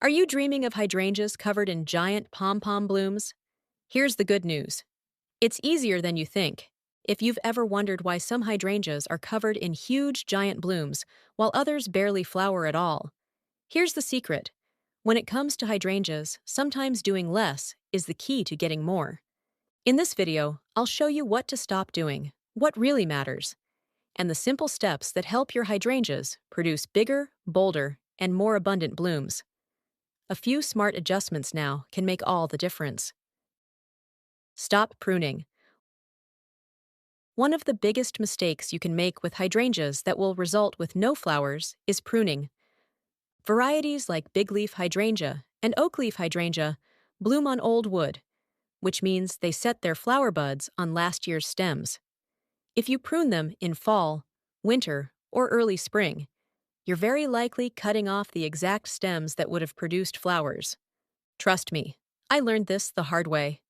Are you dreaming of hydrangeas covered in giant pom-pom blooms? Here's the good news. It's easier than you think. If you've ever wondered why some hydrangeas are covered in huge giant blooms while others barely flower at all, here's the secret. When it comes to hydrangeas, sometimes doing less is the key to getting more. In this video, I'll show you what to stop doing, what really matters, and the simple steps that help your hydrangeas produce bigger, bolder, and more abundant blooms. A few smart adjustments now can make all the difference. Stop pruning. One of the biggest mistakes you can make with hydrangeas that will result with no flowers is pruning. Varieties like Bigleaf hydrangea and Oakleaf hydrangea bloom on old wood, which means they set their flower buds on last year's stems. If you prune them in fall, winter, or early spring, you're very likely cutting off the exact stems that would have produced flowers. Trust me, I learned this the hard way.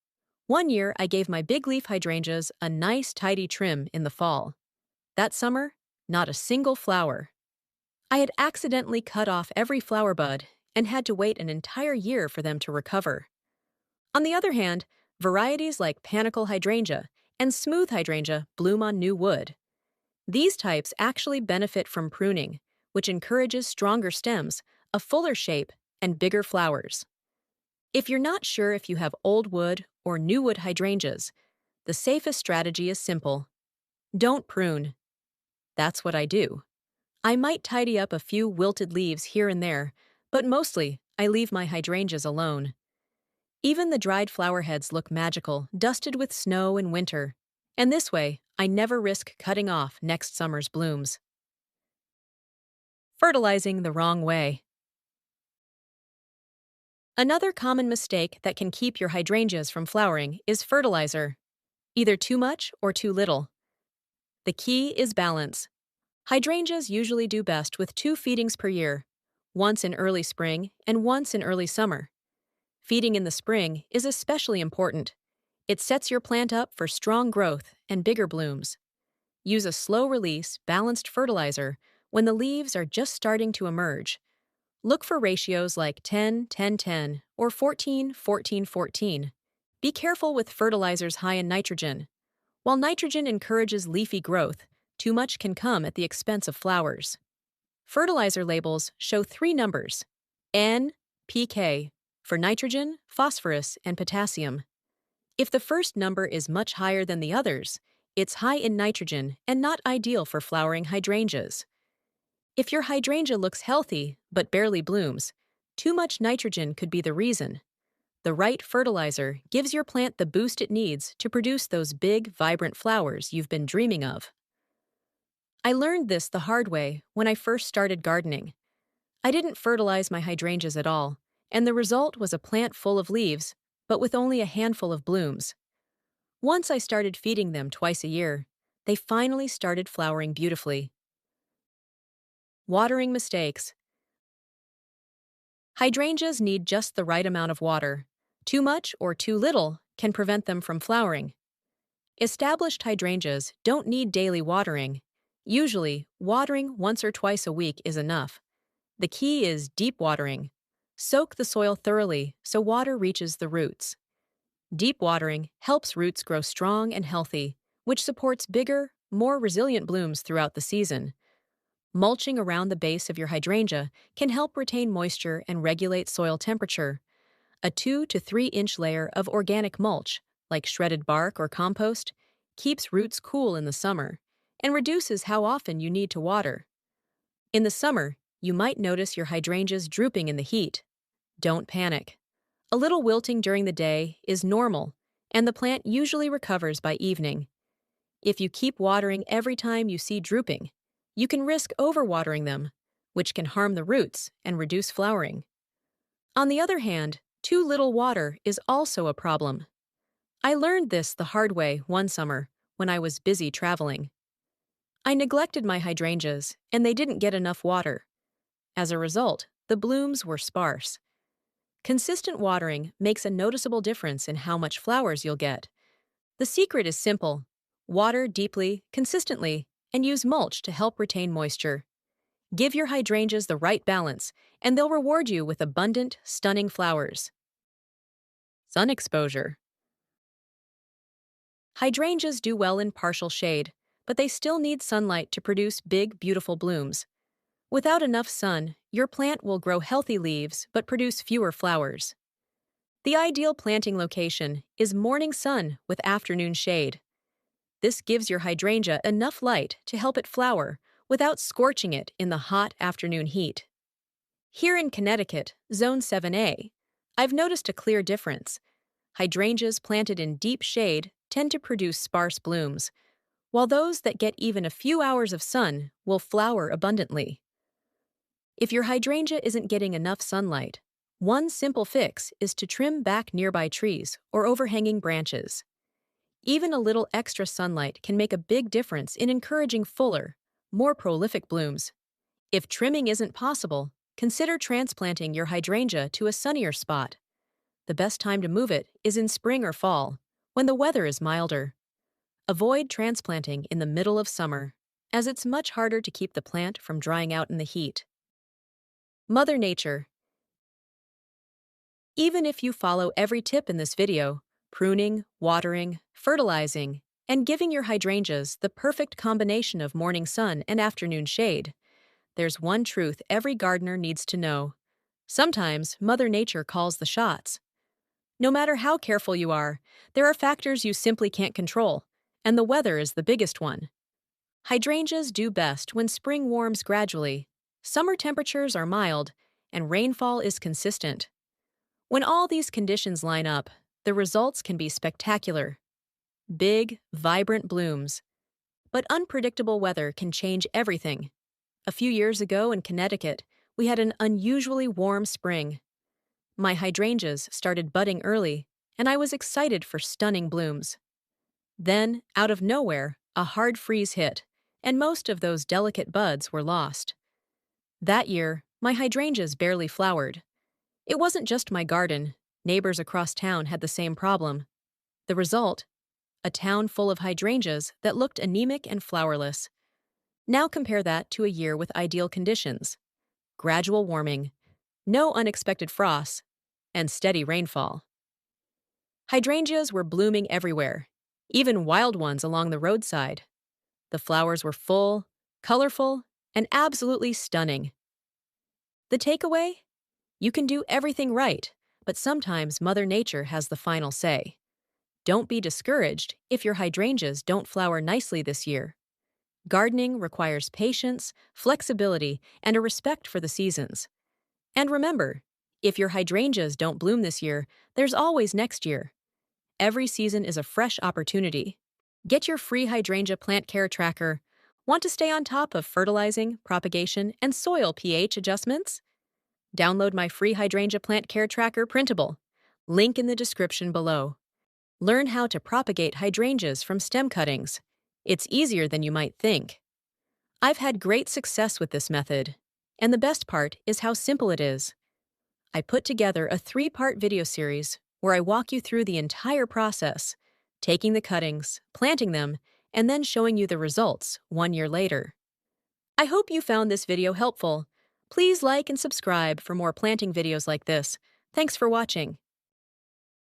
One year, I gave my big leaf hydrangeas a nice, tidy trim in the fall. That summer, not a single flower. I had accidentally cut off every flower bud and had to wait an entire year for them to recover. On the other hand, varieties like Panicle hydrangea and Smooth hydrangea bloom on new wood. These types actually benefit from pruning, which encourages stronger stems, a fuller shape, and bigger flowers. If you're not sure if you have old wood or new wood hydrangeas, the safest strategy is simple. Don't prune. That's what I do. I might tidy up a few wilted leaves here and there, but mostly I leave my hydrangeas alone. Even the dried flower heads look magical, dusted with snow in winter, and this way I never risk cutting off next summer's blooms. Fertilizing the wrong way. Another common mistake that can keep your hydrangeas from flowering is fertilizer, either too much or too little. The key is balance. Hydrangeas usually do best with 2 feedings per year, once in early spring and once in early summer. Feeding in the spring is especially important. It sets your plant up for strong growth and bigger blooms. Use a slow-release, balanced fertilizer when the leaves are just starting to emerge. Look for ratios like 10-10-10 or 14-14-14. Be careful with fertilizers high in nitrogen. While nitrogen encourages leafy growth, too much can come at the expense of flowers. Fertilizer labels show 3 numbers: N, P, K, for nitrogen, phosphorus, and potassium. If the first number is much higher than the others, it's high in nitrogen and not ideal for flowering hydrangeas. If your hydrangea looks healthy but barely blooms, too much nitrogen could be the reason. The right fertilizer gives your plant the boost it needs to produce those big, vibrant flowers you've been dreaming of. I learned this the hard way when I first started gardening. I didn't fertilize my hydrangeas at all, and the result was a plant full of leaves, but with only a handful of blooms. Once I started feeding them twice a year, they finally started flowering beautifully. Watering mistakes. Hydrangeas need just the right amount of water. Too much or too little can prevent them from flowering. Established hydrangeas don't need daily watering. Usually, watering once or twice a week is enough. The key is deep watering. Soak the soil thoroughly so water reaches the roots. Deep watering helps roots grow strong and healthy, which supports bigger, more resilient blooms throughout the season. Mulching around the base of your hydrangea can help retain moisture and regulate soil temperature. A 2 to 3 inch layer of organic mulch, like shredded bark or compost, keeps roots cool in the summer and reduces how often you need to water. In the summer, you might notice your hydrangeas drooping in the heat. Don't panic. A little wilting during the day is normal, and the plant usually recovers by evening. If you keep watering every time you see drooping, you can risk overwatering them, which can harm the roots and reduce flowering. On the other hand, too little water is also a problem. I learned this the hard way one summer when I was busy traveling. I neglected my hydrangeas, and they didn't get enough water. As a result, the blooms were sparse. Consistent watering makes a noticeable difference in how much flowers you'll get. The secret is simple: water deeply, consistently, and use mulch to help retain moisture. Give your hydrangeas the right balance, and they'll reward you with abundant, stunning flowers. Sun exposure. Hydrangeas do well in partial shade, but they still need sunlight to produce big, beautiful blooms. Without enough sun, your plant will grow healthy leaves but produce fewer flowers. The ideal planting location is morning sun with afternoon shade. This gives your hydrangea enough light to help it flower without scorching it in the hot afternoon heat. Here in Connecticut, Zone 7A, I've noticed a clear difference. Hydrangeas planted in deep shade tend to produce sparse blooms, while those that get even a few hours of sun will flower abundantly. If your hydrangea isn't getting enough sunlight, one simple fix is to trim back nearby trees or overhanging branches. Even a little extra sunlight can make a big difference in encouraging fuller, more prolific blooms. If trimming isn't possible, consider transplanting your hydrangea to a sunnier spot. The best time to move it is in spring or fall, when the weather is milder. Avoid transplanting in the middle of summer, as it's much harder to keep the plant from drying out in the heat. Mother Nature. Even if you follow every tip in this video, pruning, watering, fertilizing, and giving your hydrangeas the perfect combination of morning sun and afternoon shade, there's one truth every gardener needs to know. Sometimes Mother Nature calls the shots. No matter how careful you are, there are factors you simply can't control, and the weather is the biggest one. Hydrangeas do best when spring warms gradually, summer temperatures are mild, and rainfall is consistent. When all these conditions line up, the results can be spectacular. Big, vibrant blooms. But unpredictable weather can change everything. A few years ago in Connecticut, we had an unusually warm spring. My hydrangeas started budding early, and I was excited for stunning blooms. Then, out of nowhere, a hard freeze hit, and most of those delicate buds were lost. That year, my hydrangeas barely flowered. It wasn't just my garden. Neighbors across town had the same problem. The result? A town full of hydrangeas that looked anemic and flowerless. Now compare that to a year with ideal conditions. Gradual warming, no unexpected frosts, and steady rainfall. Hydrangeas were blooming everywhere, even wild ones along the roadside. The flowers were full, colorful, and absolutely stunning. The takeaway? You can do everything right, but sometimes Mother Nature has the final say. Don't be discouraged if your hydrangeas don't flower nicely this year. Gardening requires patience, flexibility, and a respect for the seasons. And remember, if your hydrangeas don't bloom this year, there's always next year. Every season is a fresh opportunity. Get your free hydrangea plant care tracker. Want to stay on top of fertilizing, propagation, and soil pH adjustments? Download my free hydrangea plant care tracker Printable. Link in the description below. Learn how to propagate hydrangeas from stem cuttings. It's easier than you might think. I've had great success with this method, and the best part is how simple it is. I put together a 3-part video series where I walk you through the entire process, taking the cuttings, planting them, and then showing you the results 1 year later. I hope you found this video helpful. Please like and subscribe for more planting videos like this. Thanks for watching.